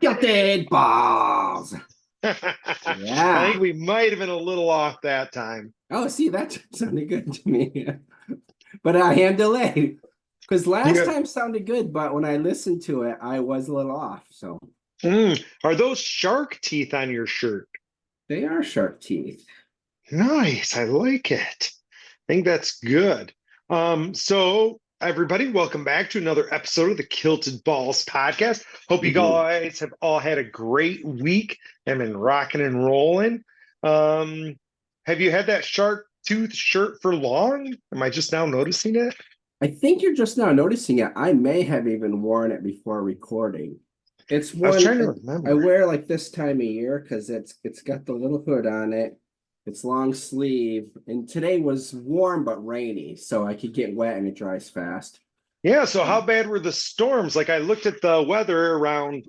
Guilty balls. I think Yeah. we might have been a little off that time. Oh, see, that sounded good to me. But I am delayed because last Yeah. time sounded good, but when I listened to it, I was a little off. So Are those shark teeth on your shirt? they are sharp teeth. Nice. I like it. I think that's good. So everybody, welcome back to another episode of the Kilted Balls podcast. Hope you Mhm. guys have all had a great week and been rocking and rolling. Um, have you had that shark tooth shirt for long? Am I just now noticing it? I think you're just now noticing it. I may have even worn it before recording. It's I was one trying to I remember. wear like this time of year because it's got the little hood on it. It's long sleeve, and today was warm but rainy, so I could get wet and it dries fast. Yeah, so how bad were the storms? Like I looked at the weather around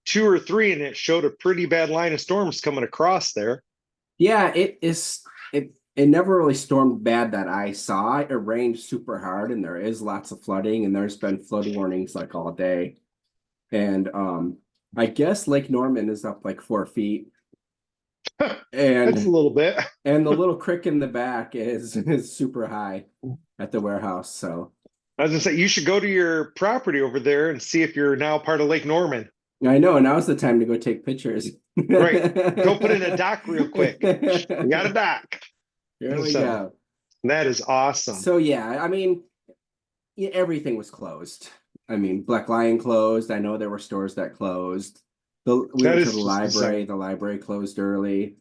2 or 3 and it showed a pretty bad line of storms coming across there. Yeah, it never really stormed bad that I saw. It rained super hard and there is lots of flooding and there's been flood warnings like all day. And I guess Lake Norman is up like 4 feet That's a and little bit. and the little creek in the back is super high at the warehouse. So I was gonna say you should go to your property over there and see if you're now part of Lake Norman. I know now's the time to go take pictures. Right. Go put in a dock real quick. We got a Here dock. we So go. that is awesome. So yeah, I mean, everything was closed. I mean, Black Lion closed. I know there were stores that closed. We That went to the is just library. bizarre. The library closed early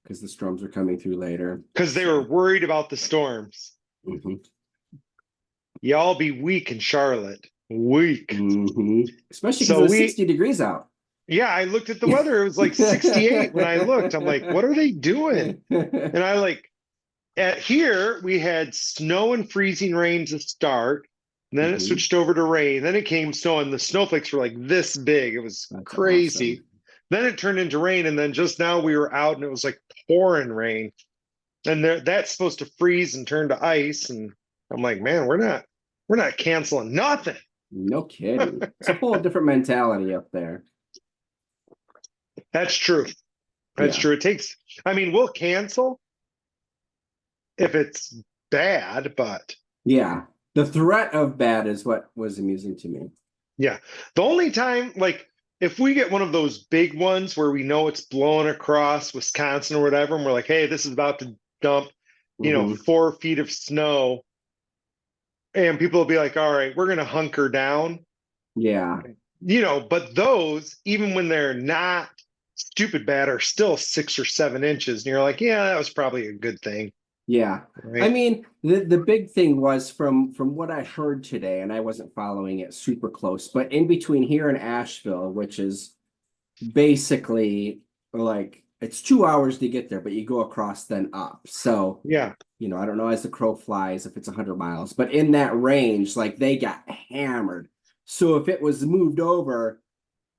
because the storms were coming through later. Because they were So, worried about the storms. mhm, Y'all be weak in Charlotte. Weak. especially because it So was 60 we degrees out. yeah, I looked at the weather. It was like 68 when I looked. I'm like, what are they doing? And I like at here we had snow and freezing rain to start. And then it Mhm. switched over to rain. Then it came snow, and the snowflakes were like this big. It was That's crazy. awesome. Then it turned into rain, and then just now we were out, and it was like pouring rain. And that's supposed to freeze and turn to ice. And I'm like, man, we're not canceling nothing. No kidding. It's a whole different mentality up there. That's true. That's Yeah. true. It takes. I mean, we'll cancel if it's bad, but Yeah. The threat of bad is what was amusing to me. yeah. The only time, like, if we get one of those big ones where we know it's blowing across Wisconsin or whatever, and we're like, hey, this is about to dump, Hmm. 4 feet of snow, and people will be like, all right, we're going to hunker down, Yeah. but those, even when they're not stupid bad, are still 6 or 7 inches. And you're like, yeah, that was probably a good thing. Yeah. I Right. mean, the big thing was from what I heard today, and I wasn't following it super close, but in between here and Asheville, which is basically like it's 2 hours to get there, but you go across then up. So, Yeah. I don't know as the crow flies if it's 100 miles, but in that range, like they got hammered. So if it was moved over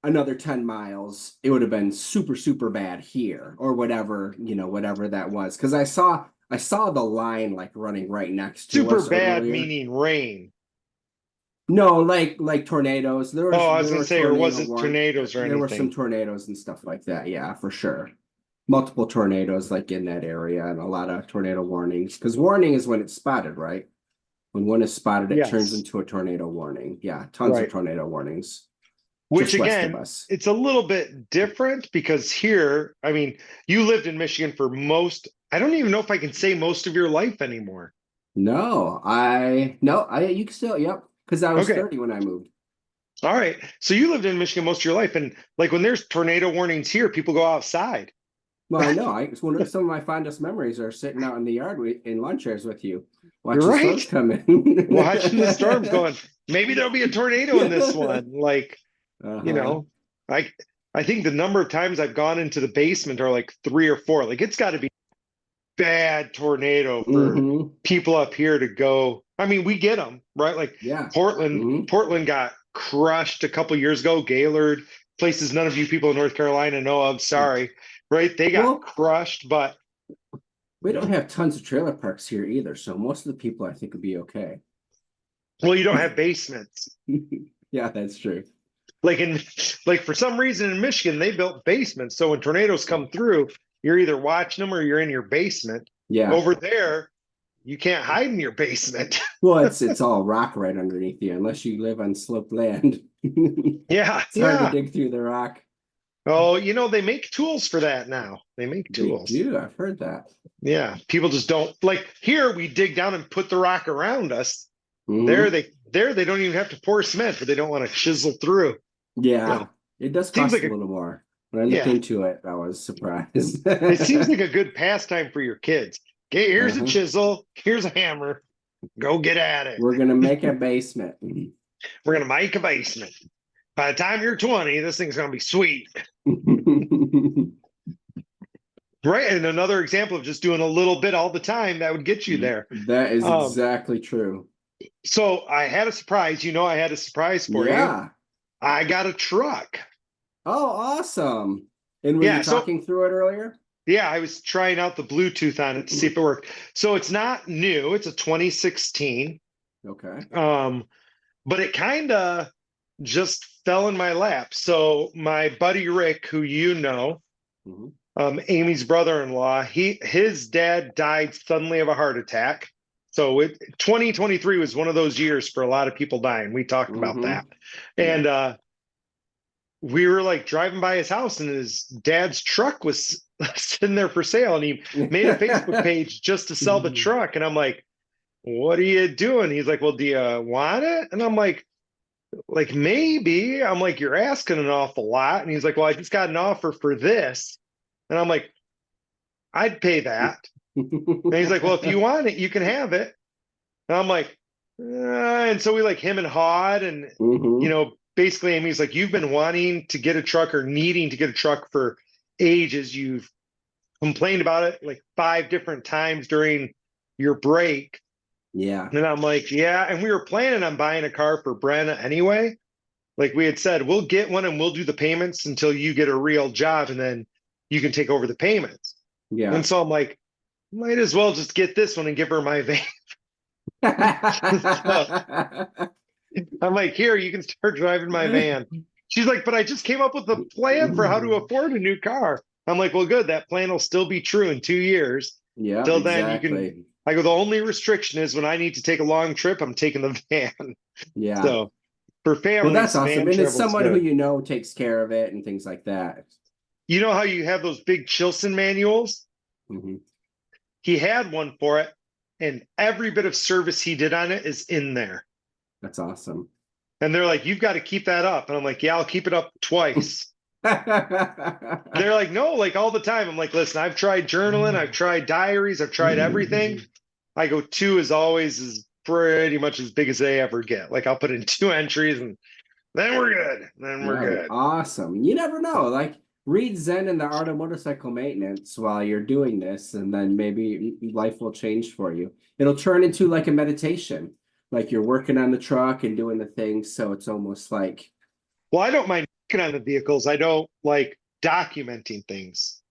another 10 miles, it would have been super, super bad here or whatever, whatever that was. Because I saw the line like running right next to Super us bad earlier. meaning rain. No, like tornadoes. There Oh, was I was there going were to say, or was tornado it warn. tornadoes or There were some anything? tornadoes and stuff like that. Yeah, for sure. Multiple tornadoes like in that area and a lot of tornado warnings. Because warning is when it's spotted, right? When one is spotted, it turns Yes. into a tornado warning. Yeah, tons of Right. tornado warnings Which just west of again, us. it's a little bit different because here, I mean, you lived in Michigan for I don't even know if I can say most of your life anymore. No, you can still, yep. Because I was Okay. 30 when I moved. All right. So you lived in Michigan most of your life. And like when there's tornado warnings here, people go outside. Well, I know. It's some of my fondest memories are sitting out in the yard in lawn chairs with you, You're watching right. storms come in. Watching the storms going, maybe there'll be a tornado in this one. Like, you Uh-huh. know, I I think the number of times I've gone into the basement are like 3 or 4. Like it's got to be bad tornado for Hmm. people up here to go. I mean, we get them, right? Like Yeah. Portland, Hmm. Portland got crushed a couple years ago. Gaylord, places none of you people in North Carolina know of. Sorry, right? They got Well, crushed, but we don't have tons of trailer parks here either, so most of the people I think would be okay. Well, you don't have basements. Yeah, that's true. Like like for some reason in Michigan, they built basements. So when tornadoes come through, you're either watching them or you're in your basement. Yeah. Over there, you can't hide in your basement. Well, it's all rock right underneath you, unless you live on sloped land. Yeah, It's hard to yeah. dig through the rock. Oh, they make tools for that now. They make They tools. do. I've heard that. Yeah, people just don't like here we dig down and put the rock around us. Mhm. There they don't even have to pour cement, but they don't want to chisel through. Yeah, it does Seems cost like a a little more. When I looked yeah. into it, I was surprised. It seems like a good pastime for your kids. Okay, here's a Uh-huh. chisel, here's a hammer. Go get at it. We're gonna make a basement. We're gonna make a basement. By the time you're 20, this thing's gonna be sweet. Right. And another example of just doing a little bit all the time that would get you there. That is Um, exactly true. so I had a surprise. I had a surprise for you. Yeah. I got a truck. Oh, awesome. And were Yeah, you so talking through it earlier? yeah, I was trying out the Bluetooth on it to see if it worked. So it's not new, it's a 2016. Okay. But it kind of just fell in my lap. So my buddy Rick, who Mhm. Amy's brother-in-law, his dad died suddenly of a heart attack. So 2023 was one of those years for a lot of people dying. We talked about Mhm. that. And we were like driving by his house and his dad's truck was sitting there for sale and he made a Facebook page just to sell the truck. And I'm like, what are you doing? He's like, well, do you want it? And I'm like maybe. I'm like, you're asking an awful lot. And he's like, well, I just got an offer for this. And I'm like, I'd pay that. And he's like, well, if you want it, you can have it. And I'm like, and so we like him and hawed and Mhm. basically Amy's like, you've been wanting to get a truck or needing to get a truck for ages. You've complained about it like 5 different times during your break. Yeah. And I'm like, yeah. And we were planning on buying a car for Brenna anyway. Like we had said, we'll get one and we'll do the payments until you get a real job and then you can take over the payments. Yeah. And so I'm like, might as well just get this one and give her my van. So I'm like, here, you can start driving my van. She's like, but I just came up with a plan for how to afford a new car. I'm like, well, good. That plan will still be true in 2 years. Yeah, Till then, you can. exactly. I go, the only restriction is when I need to take a long trip, I'm taking the van. Yeah. So for Well, families, that's awesome. van And it's travel is someone who good. takes care of it and things like that. You know how you have those big Chilson manuals? Mhm. He had one for it, and every bit of service he did on it is in there. That's awesome. And they're like, you've got to keep that up. And I'm like, yeah, I'll keep it up twice. They're like, no, like all the time. I'm like, listen, I've tried journaling, I've tried diaries, I've tried everything. I go, 2 is always as pretty much as big as they ever get. Like I'll put in 2 entries and then we're good. Then we're No, good. awesome. You never know. Like read Zen and the Art of Motorcycle Maintenance while you're doing this, and then maybe life will change for you. It'll turn into like a meditation. Like you're working on the truck and doing the things, so it's almost like, Well, I don't mind working on the vehicles. I don't like documenting things.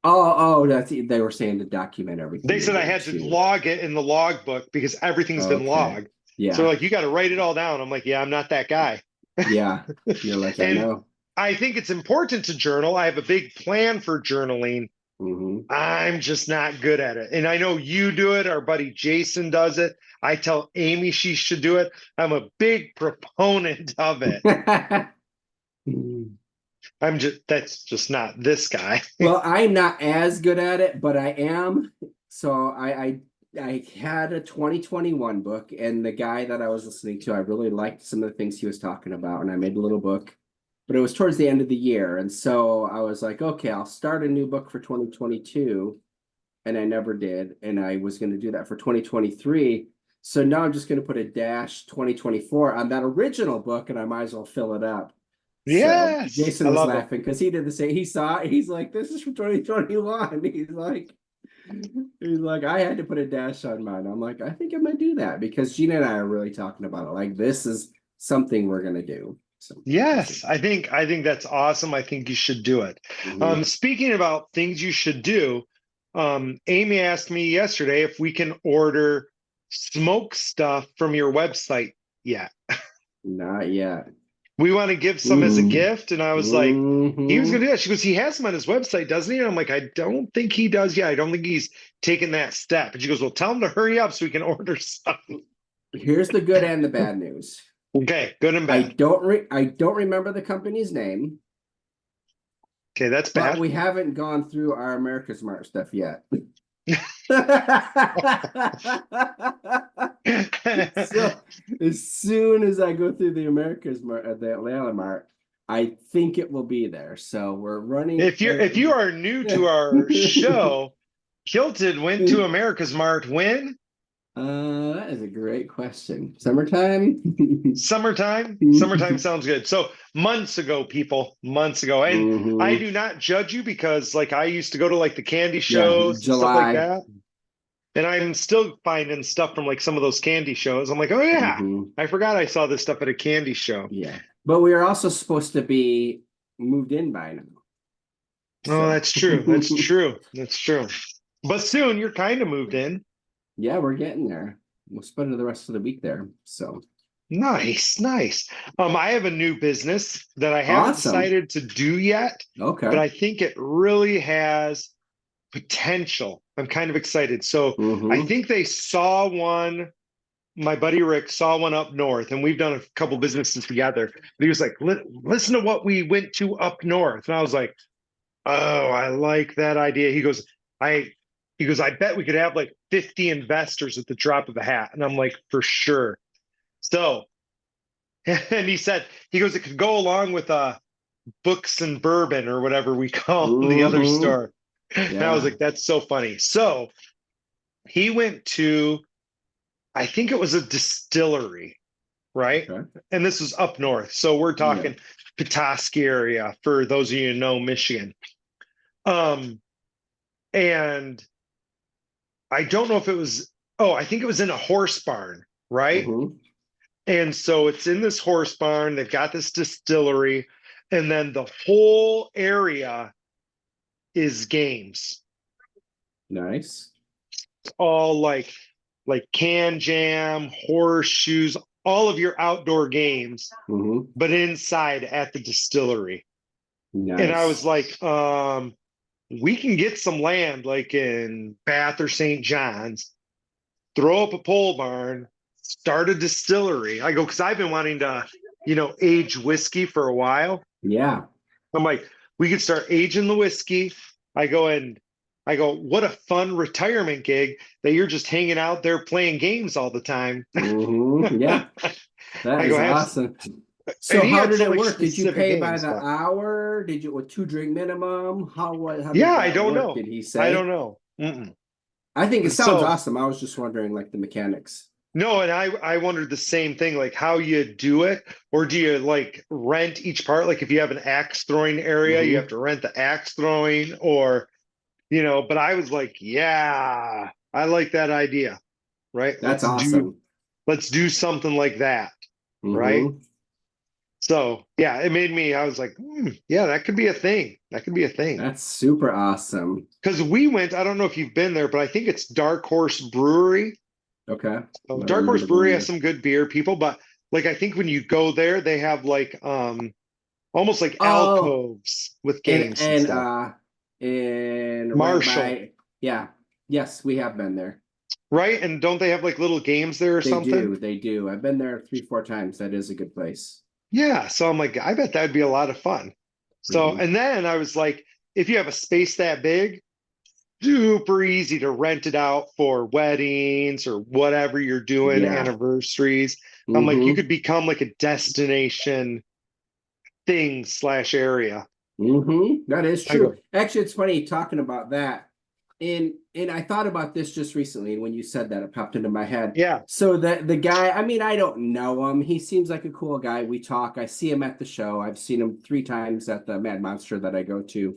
that's they were saying to document everything They you're said I doing had to too. log it in the logbook because everything's been Okay. logged. So Yeah. like, you got to write it all down. I'm like, yeah, I'm not that guy. Yeah. You're like, I And know. I think it's important to journal. I have a big plan for journaling. Hmm. I'm just not good at it. And I know you do it. Our buddy Jason does it. I tell Amy she should do it. I'm a big proponent of it. That's just not this guy. Well, I'm not as good at it, but I am. So I had a 2021 book, and the guy that I was listening to, I really liked some of the things he was talking about, and I made a little book, but it was towards the end of the year. And so I was like, okay, I'll start a new book for 2022. And I never did. And I was going to do that for 2023. So now I'm just going to put a dash 2024 on that original book, and I might as well fill it up. So Yes, I Jason was love it. laughing because he did the same. He saw it. He's like, this is from 2021. He's like, I had to put a dash on mine. I'm like, I think I might do that because Gina and I are really talking about it. Like, this is something we're gonna do. So Yes, I think that's awesome. I think you should do it. mhm. Speaking about things you should do, Amy asked me yesterday if we can order smoke stuff from your website yet. Not yet. We want to give some as a Mm. gift. And I was like, he was Mhm. going to do that. She goes, he has them on his website, doesn't he? And I'm like, I don't think he does yet. I don't think he's taken that step. And she goes, well, tell him to hurry up so we can order some. Here's the good and the bad news. Okay, good and I bad. don't remember the company's name, Okay, that's but bad. we haven't gone through our America's Mart stuff yet. So as soon as I go through the America's Mart, the Atlanta Mart, I think it will be there. So we're running. If you are new to our show, Kilted went to America's Mart when? That is a great question. Summertime? Summertime. Summertime sounds good. So months ago, people, months ago. And I Mhm. do not judge you because like I used to go to like the candy Yeah, shows and stuff like July. that. And I'm still finding stuff from like some of those candy shows. I'm like, oh yeah, Mhm. I forgot I saw this stuff at a candy show. Yeah. But we are also supposed to be moved in by now. Oh, So that's true. That's true. That's true. But soon you're kind of moved in. yeah, we're getting there. We'll spend the rest of the week there. So Nice, nice. I have a new business that I haven't awesome. decided to do yet, but Okay. I think it really has potential. I'm kind of excited. So I Mm-hmm. think they saw one, my buddy Rick saw one up north, and we've done a couple businesses together. But he was like, listen to what we went to up north. And I was like, oh, I like that idea. I he goes, I bet we could have like 50 investors at the drop of a hat. And I'm like, for sure. So, and he goes, it could go along with books and bourbon or whatever we call the other Mm-hmm. store. And I was Yeah. like, that's so funny. So he went to, I think it was a distillery, right? Okay. And this was up north. So we're Yeah. talking Petoskey area for those of you who know Michigan. Um, and I don't know if it was, oh, I think it was in a horse barn, right? Mm-hmm. And so it's in this horse barn. They've got this distillery, and then the whole area is games, Nice. all like can jam, horseshoes, all of your outdoor games, Mm-hmm. but inside at the distillery. And I was Nice. like, we can get some land like in Bath or St. John's, throw up a pole barn, start a distillery. I go, because I've been wanting to, age whiskey for a while. Yeah. I'm like, we could start aging the whiskey. I go and I go, what a fun retirement gig that you're just hanging out there playing games all the time. Mm-hmm. Yeah. That I go, is have, awesome. and So he how had did some it like work? Did you specific pay by games, the but hour? Did you with 2 drink minimum? How yeah, did I that don't work? know. Did he I don't say? know. Mm-mm. I think it sounds So awesome. I was just wondering like the mechanics. no, and I wondered the same thing, like how you do it, or do you like rent each part? Like if you have an axe throwing area, you have Mm-hmm. to rent the axe throwing, or but I was like, yeah, I like that idea, right? That's awesome. Let's do something like that, right? Mm-hmm. So yeah, it made me, I was like, yeah, that could be a thing. That could be a thing. That's super awesome. Because we went, I don't know if you've been there, but I think it's Dark Horse Brewery. Okay. I So don't Dark Horse remember the Brewery has name. some good beer, people, but like I think when you go there, they have like almost like Oh, alcoves with and games and and stuff. uh and right Marshall, by yeah. Yes, we have been there. right? And don't they have like little games there or They something? do, they do. I've been there 3, 4 times. That is a good place. Yeah. So I'm like, I bet that'd be a lot of fun. So, Hmm. and then I was like, if you have a space that big, super easy to rent it out for weddings or whatever you're doing, Yeah. anniversaries. I'm like, you Hmm. could become like a destination thing slash area. That is I true. go, Actually, it's funny talking about that. And I thought about this just recently, and when you said that, it popped into my head. yeah, So the guy, I mean, I don't know him. He seems like a cool guy. We talk. I see him at the show. I've seen him 3 times at the Mad Monster that I go to.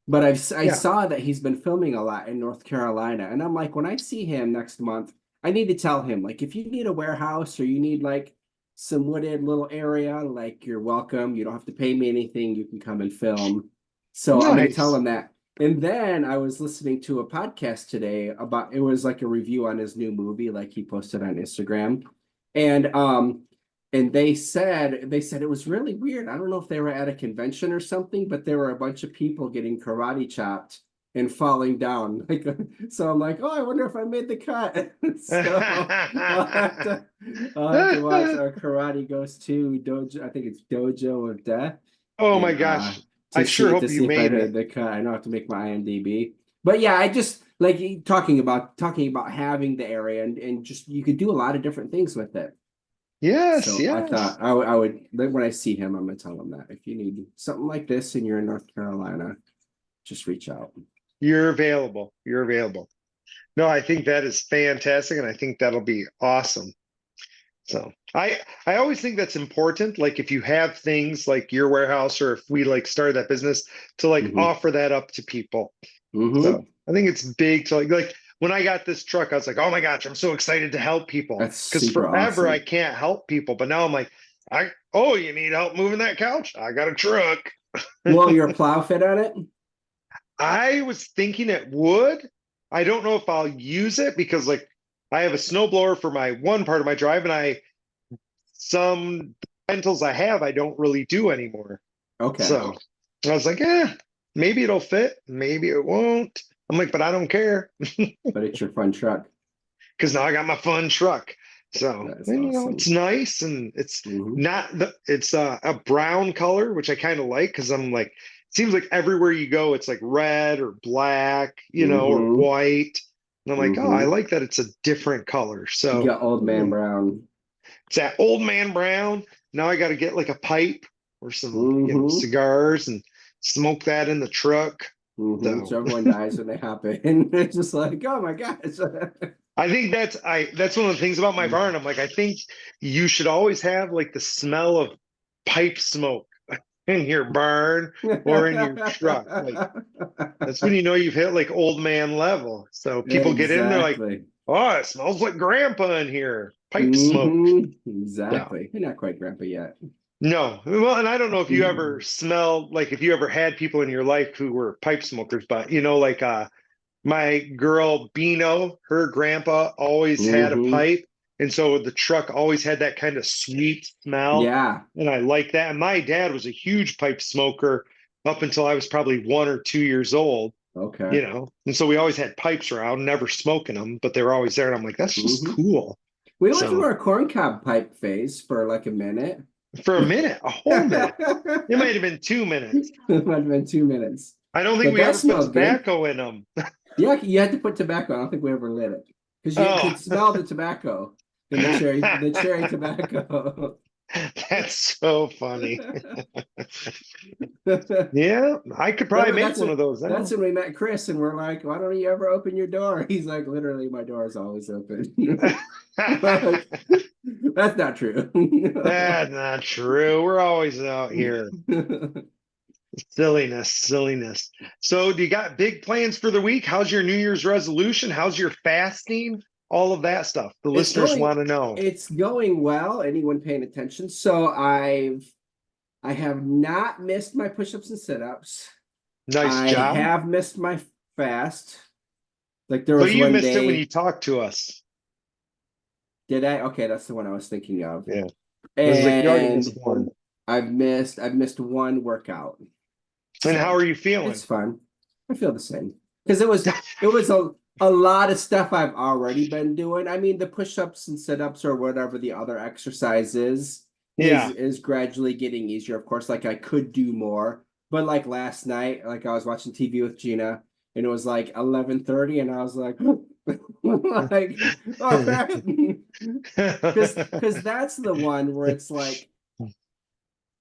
But I yeah, saw that he's been filming a lot in North Carolina, and I'm like, when I see him next month, I need to tell him like, if you need a warehouse or you need like some wooded little area, like you're welcome. You don't have to pay me anything. You can come and film. So I'm gonna tell nice. him that. And then I was listening to a podcast today about it was like a review on his new movie, like he posted on Instagram. And and they said it was really weird. I don't know if they were at a convention or something, but there were a bunch of people getting karate chopped and falling down. Like, so I'm like, oh, I wonder if I made the cut. So I'll have to, I'll have to watch our Karate Goes to Dojo. I think it's Dojo of Death, Oh my and gosh. I to sure see hope you if I made made it. the cut. I know I have to make my IMDb. But yeah, I just like talking about having the area, and just you could do a lot of different things with it. Yes, So I yes. thought I would when I see him, I'm gonna tell him that if you need something like this and you're in North Carolina, just reach out. You're available. You're available. No, I think that is fantastic, and I think that'll be awesome. So I always think that's important. Like if you have things like your warehouse, or if we like started that business, to like Hmm. offer that up to people. So Hmm. I think it's big to like when I got this truck, I was like, oh my gosh, I'm so excited to help people. That's Because super forever I awesome. can't help people. But now I'm like, oh, you need help moving that couch? I got a truck. Will your plow fit on it? I was thinking it would. I don't know if I'll use it because like I have a snowblower for my one part of my drive, and some rentals I have I don't really do anymore. Okay, So I was like, maybe it'll fit, maybe it won't. I'm like, but I don't care but it's your fun truck. because now I got my fun truck. So, That is and, it's awesome. nice, and it's Hmm. not it's a brown color, which I kind of like because I'm like, it seems like everywhere you go, it's like red or black, or Hmm. white. And I'm like, oh, I Hmm. like that it's a different color. You So, got Old Man Brown. it's that old man brown. Now I got to get like a pipe or some, Hmm. cigars and smoke that in the truck. Hmm. So So everyone dies when they hop in. It's just like, oh my gosh. I think that's one of the things about my barn. I'm like, I think you should always have like the smell of pipe smoke in your barn or in your truck. Like that's when you know you've hit like old man level. So people get in, they're like, Exactly. oh, it smells like grandpa in here. Pipe smoke. So Exactly. You're not quite grandpa yet. no. Well, and I don't know if you ever smelled like if you ever had people in your life who were pipe smokers, but like my girl Beano, her grandpa always had a Hmm. pipe. And so the truck always had that kind of sweet smell. Yeah. And I like that. And my dad was a huge pipe smoker up until I was probably 1 or 2 years old, Okay. And so we always had pipes around, never smoking them, but they were always there. And I'm like, that's just Hmm. cool. We went through So our corncob pipe phase for like a minute. for a minute, a whole minute, it might have been 2 minutes. It might have been 2 minutes. I don't think But we that ever put smelled good. tobacco in them. Yeah, you had to put tobacco. I don't think we ever lit it. Because you Oh, could smell the tobacco and the cherry tobacco. that's so funny. Yeah, I could probably Remember, make that's one when of those that's now. when we met Chris, and we're like, "Why don't you ever open your door?" He's like, "Literally, my door is always open." Like, that's not true. That's not true. We're always out here. Silliness, silliness. So, do you got big plans for the week? How's your New Year's resolution? How's your fasting? All of that stuff. The It's listeners going want to know. it's going well. Anyone paying attention? So I have not missed my push-ups and sit-ups. Nice I job. have missed my fast. Like there But was you one missed it when you day. talked to us. Did I? Okay, that's the one I was thinking of. Yeah. It was like you already missed And one. I've missed one workout. And how So are you it's feeling? fun. I feel the same. Because it was a lot of stuff I've already been doing. I mean, the push-ups and sit-ups or whatever the other exercise is Yeah. is gradually getting easier. Of course, like I could do more. But like last night, like I was watching TV with Gina and it was like 11:30 and I was like like all right. Because that's the one where it's like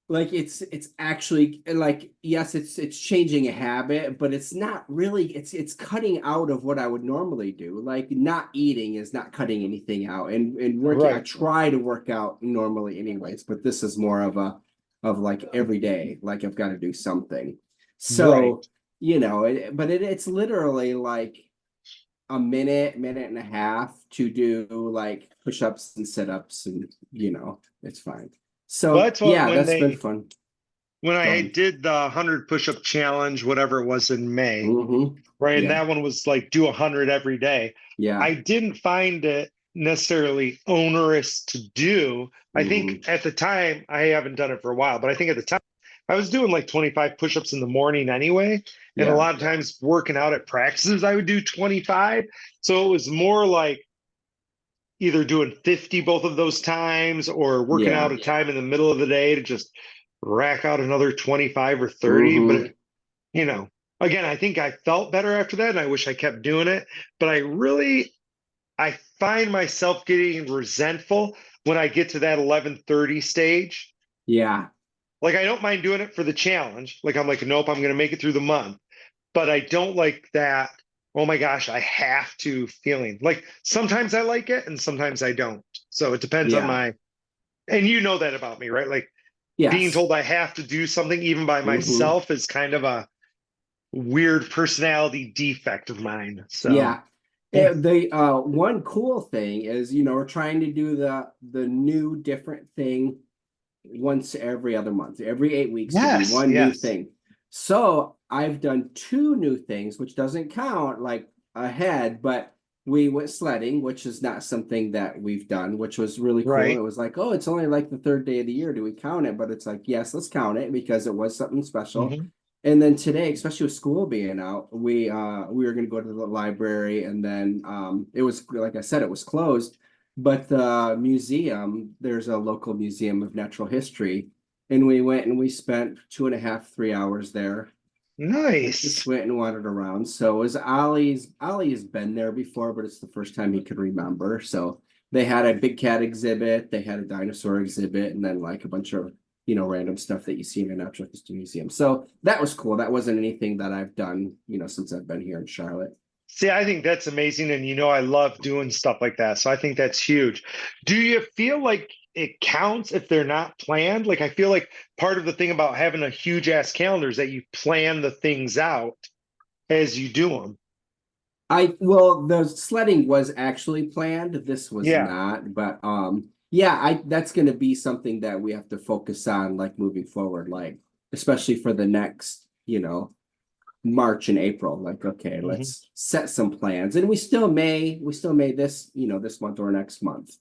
it's actually like yes it's changing a habit but it's not really it's cutting out of what I would normally do like not eating is not cutting anything out and working I Right. try to work out normally anyways but this is more of like every day like I've got to do something Right. so but it's literally like a minute and a half to do like push-ups and sit-ups and it's fine Well, so that's what yeah that's been fun. when Go I ahead. did the 100 push-up challenge, whatever it was in May, Hmm. right? And Yeah. that one was like do 100 every day. Yeah. I didn't find it necessarily onerous to do. I Mhm. think at the time, I haven't done it for a while, but I think at the time I was doing like 25 push-ups in the morning anyway. And a Yeah. lot of times working out at practices, I would do 25. So it was more like either doing 50 both of those times or working out Yeah. a time in the middle of the day to just rack out another 25 or 30. But Hmm. it, you know, again, I think I felt better after that and I wish I kept doing it. But I find myself getting resentful when I get to that 11:30 stage. Yeah. Like I don't mind doing it for the challenge. Like I'm like, nope, I'm going to make it through the month. But I don't like that. Oh my gosh, I have to feeling. Like sometimes I like it and sometimes I don't. So it depends on Yeah. my, and you know that about me, right? Like being Yes. told I have to do something even by Hmm. myself is kind of a weird personality defect of mine. So Yeah. yeah. The one cool thing is, we're trying to do the new different thing once every other month, every 8 weeks to do Yes, one new yes. thing. So I've done two new things, which doesn't count like ahead, but we went sledding, which is not something that we've done, which was really cool. And it Right. was like, oh, it's only like the third day of the year. Do we count it? But it's like, yes, let's count it because it was something special. Mhm. And then today, especially with school being out, we were gonna go to the library and then it was like I said, it was closed. But the museum, there's a local museum of natural history, and we went and we spent 2.5, 3 hours there and just Nice. went and wandered around. So it was Ollie has been there before, but it's the first time he could remember. So they had a big cat exhibit, they had a dinosaur exhibit, and then like a bunch of random stuff that you see in a natural history museum. So that was cool. That wasn't anything that I've done, since I've been here in Charlotte. See, I think that's amazing. And I love doing stuff like that. So I think that's huge. Do you feel like it counts if they're not planned? Like, I feel like part of the thing about having a huge ass calendar is that you plan the things out as you do them. Well, the sledding was actually planned. This was Yeah. not, but yeah, I that's going to be something that we have to focus on like moving forward, like especially for the next, March and April. Like, okay, Mhm. let's set some plans. And we still may this month or next month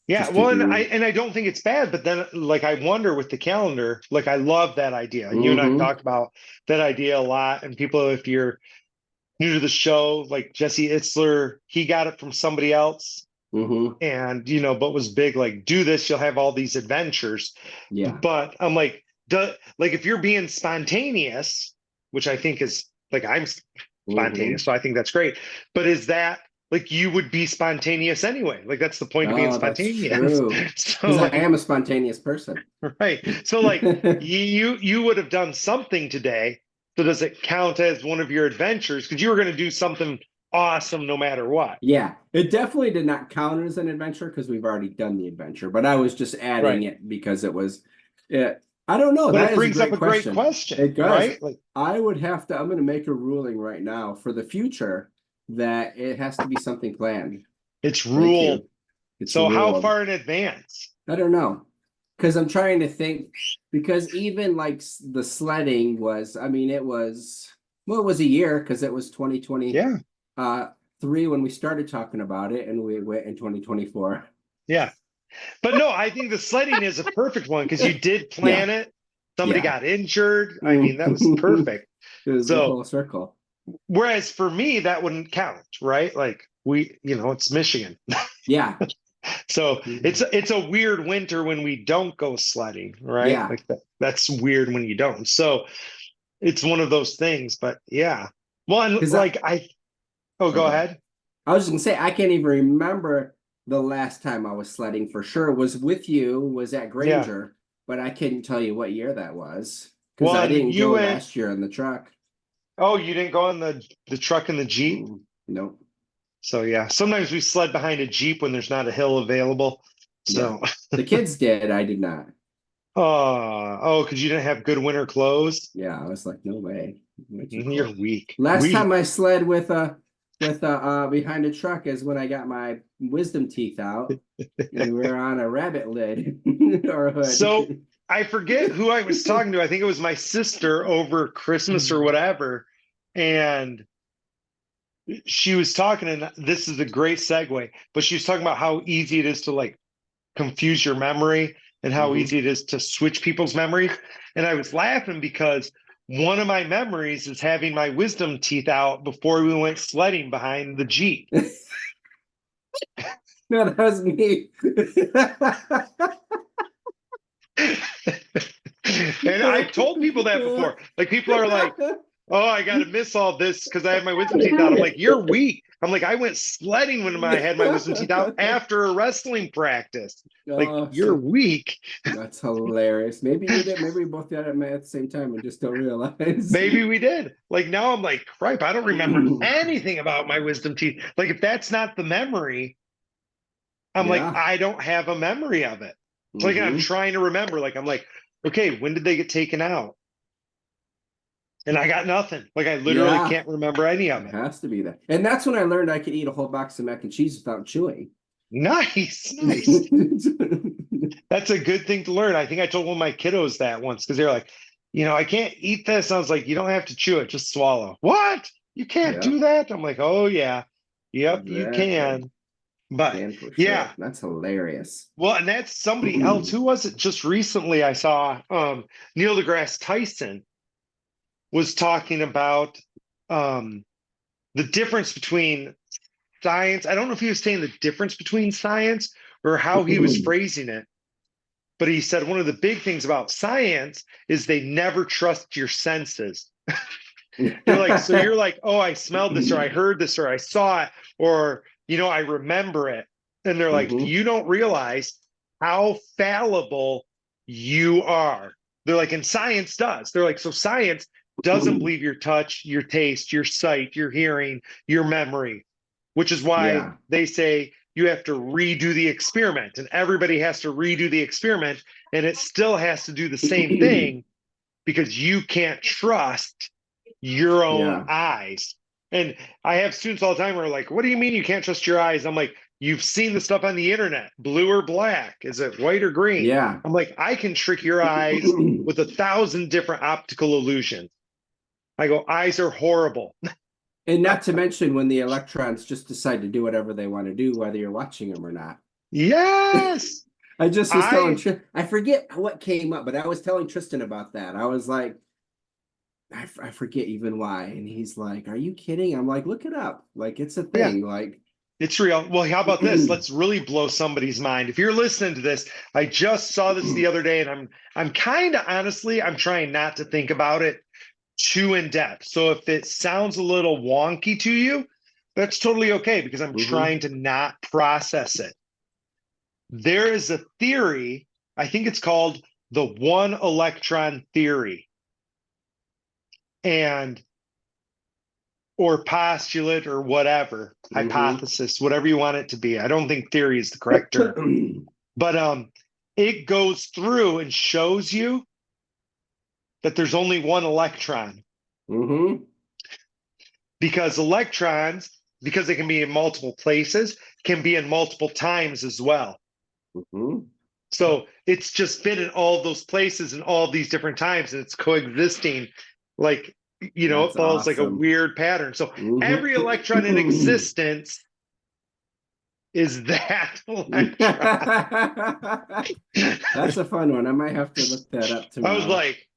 Yeah. just to Well, and I do. and I don't think it's bad, but then like I wonder with the calendar, like I love that idea. You and I've Mm-hmm. talked about that idea a lot. And people, if you're new to the show, like Jesse Itzler, he got it from somebody else Mm-hmm. and but was big like do this, you'll have all these adventures. Yeah. But I'm like, like if you're being spontaneous, which I think is like I'm Mm-hmm. spontaneous, so I think that's great. But is that like you would be spontaneous anyway? Like that's the point of being Oh, that's spontaneous. true. So Because I am like, a spontaneous person. right. So like you would have done something today. So does it count as one of your adventures? Because you were going to do something awesome no matter what. Yeah, it definitely did not count as an adventure because we've already done the adventure, but I was just adding Right. it because it was, I don't know. But That it is a brings up great a great question. question, It does. right? Like, I'm going to make a ruling right now for the future that it has to be something planned. it's Thank ruled. you. It's So how ruled. far in advance? I don't know. Because I'm trying to think, because even like the sledding was, I mean, well, it was a year because it was 2020 Yeah, three when we started talking about it, and we went in 2024. yeah. But no, I think the sledding is a perfect one because you did Yeah, plan it. Somebody yeah. got injured. I mean, that was It perfect. was the So full circle. whereas for me, that wouldn't count, right? Like it's Michigan. Yeah. So it's a weird winter when we don't go sledding, right? Yeah. Like that's weird when you don't. So it's one of those things, but yeah. Well, and Because like oh, oh, go go ahead. ahead. I was just gonna say I can't even remember the last time I was sledding for sure. Was with you, was at Yeah. Granger, but I couldn't tell you what year that was because Well, I and didn't you go went, last year in the truck. oh, you didn't go on the truck and the Jeep? Nope. So yeah, sometimes we sled behind a Jeep when there's not a hill available. Yeah. So The kids did. I did not. because you didn't have good winter clothes. Yeah, I was like, no way. Way too You're cold. weak. Last time Weak. I sled with a behind a truck is when I got my wisdom teeth out and we were on a rabbit lid or a So hood. I forget who I was talking to. I think it was my sister over Christmas or whatever. And she was talking, and this is a great segue, but she was talking about how easy it is to like confuse your memory and how Mhm. easy it is to switch people's memories. And I was laughing because one of my memories is having my wisdom teeth out before we went sledding behind the Jeep. No, that was me. And I've told people that before. Like people are like, oh, I got to miss all this because I have my wisdom teeth out. I'm like, you're weak. I'm like, I went sledding when I had my wisdom teeth out after a wrestling practice. Like, Oh, you're shit. weak. That's hilarious. Maybe you did. Maybe we both got it at the same time and just don't realize. Maybe we did. Like now I'm like, cripe, I don't remember anything about my wisdom teeth. Like if that's not the memory, I'm like, Yeah. I don't have a memory of it. So like I'm Hmm. trying to remember. Like I'm like, okay, when did they get taken out? And I got nothing. Like I literally Yeah. can't remember any of It it. has to be that. And that's when I learned I could eat a whole box of mac and cheese without chewing. Nice, nice. That's a good thing to learn. I think I told one of my kiddos that once because they're like, I can't eat this. I was like, you don't have to chew it, just swallow. What? You can't Yeah, do that? I'm like, oh yeah. Yep, you exactly. can. But Can for yeah, sure. That's hilarious. well, and that's somebody else. Who was it? Just recently I saw Neil deGrasse Tyson was talking about um the difference between science. I don't know if he was saying the difference between science or how he was phrasing it, but he said one of the big things about science is they never trust your senses. They're like, so you're like, oh, I smelled this or I heard this or I saw it or, I remember it. And they're like, Hmm. you don't realize how fallible you are. They're like, and science does. They're like, so science doesn't believe your touch, your taste, your sight, your hearing, your memory, which is why Yeah. they say you have to redo the experiment and everybody has to redo the experiment and it still has to do the same thing because you can't trust your own Yeah. eyes. And I have students all the time who are like, what do you mean you can't trust your eyes? I'm like, you've seen the stuff on the internet, blue or black. Is it white or green? Yeah. I'm like, I can trick your eyes with 1,000 different optical illusions. I go, eyes are horrible. And not to mention when the electrons just decide to do whatever they want to do, whether you're watching them or not. Yes. I just was telling I Tristan, I forget what came up, but I was telling Tristan about that. I was like, I forget even why. And he's like, are you kidding? I'm like, look it up. Like, it's a yeah, thing. Like, it's real. Well, how about this? Let's really blow somebody's mind. If you're listening to this, I just saw this the other day and I'm kind of honestly, I'm trying not to think about it too in depth. So if it sounds a little wonky to you, that's totally okay because I'm hmm. trying to not process it. There is a theory, I think it's called the one electron theory and or postulate or whatever, Hmm. hypothesis, whatever you want it to be. I don't think theory is the correct term. But it goes through and shows you that there's only one electron Hmm. because electrons, because they can be in multiple places, can be in multiple times as well. Hmm. So it's just been in all those places and all these different times, and it's coexisting like it That's follows like a awesome. weird pattern. So Hmm. every electron in existence is that electron. That's a fun one. I might have to look that up I was tomorrow. like,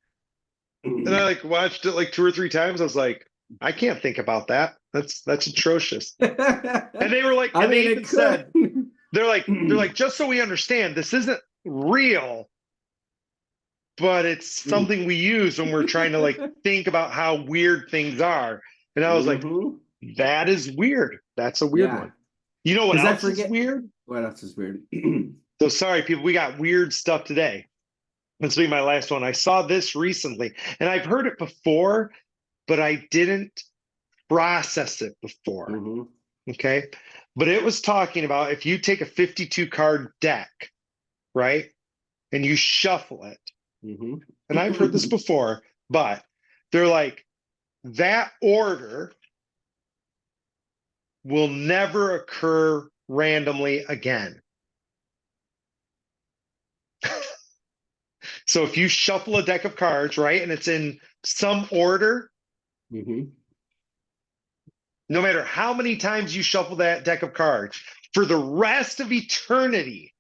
and I like watched it like 2 or 3 times. I was like, I can't think about that. That's atrocious. And they were like, I and they mean, it even could. said, they're like, just so we understand, this isn't real, but it's something we use when we're trying to like think about how weird things are. And I was like, Hmm. that is weird. That's a weird Yeah, one. You know what because I else is forget weird? what else is weird. So sorry, people, we got weird stuff today. This will be my last one. I saw this recently, and I've heard it before, but I didn't process it before. Hmm. Okay. But it was talking about if you take a 52 card deck, right, and you shuffle it, Hmm. and I've heard this before, but they're like, that order will never occur randomly again. So if you shuffle a deck of cards, right, and it's in some order, Hmm. no matter how many times you shuffle that deck of cards, for the rest of eternity,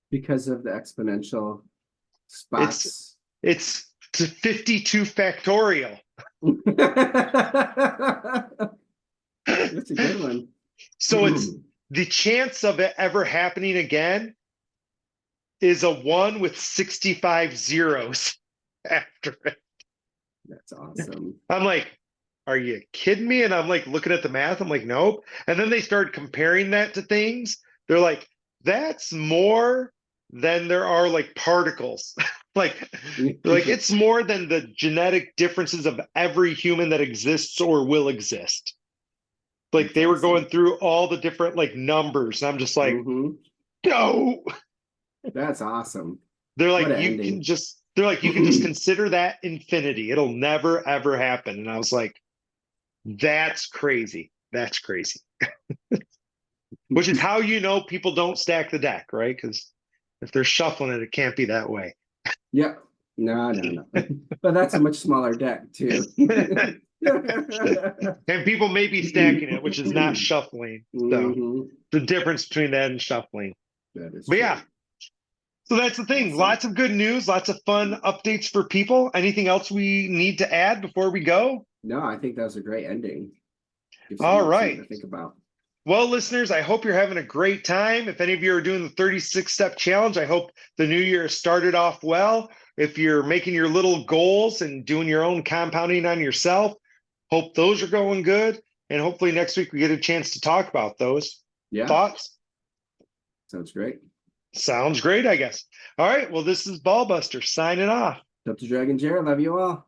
Because of the exponential spots. it's to 52 factorial. That's a good one. So it's the chance of it ever happening again is a 1 with 65 zeros after it. That's awesome. I'm like, are you kidding me? And I'm like looking at the math. I'm like, nope. And then they started comparing that to things. They're like, that's more than there are like particles. like, like it's more than the genetic differences of every human that exists or will exist. Like That's they were awesome. going through all the different like numbers. And I'm just like, Mhm. no. That's awesome. They're What like, an you ending. can just, they're like, you can just consider that infinity. It'll never, ever happen. And I was like, that's crazy. That's crazy. Which is how you know people don't stack the deck, right? Because if they're shuffling it, it can't be that way. Yep. No. But that's a much smaller deck too. And people may be stacking it, which is not shuffling. So Mhm. the difference between that and shuffling. That is But true. yeah, so that's the thing. Awesome. Lots of good news, lots of fun updates for people. Anything else we need to add before we go? No, I think that was a great ending. Gives All something right. to think about. Well, listeners, I hope you're having a great time. If any of you are doing the 36-step challenge, I hope the new year started off well. If you're making your little goals and doing your own compounding on yourself, hope those are going good. And hopefully next week we get a chance to talk about those. Yeah, Thoughts? sounds great. Sounds great, I guess. All right. Well, this is Ballbuster signing off. Up to Dragon Jared. Love you all.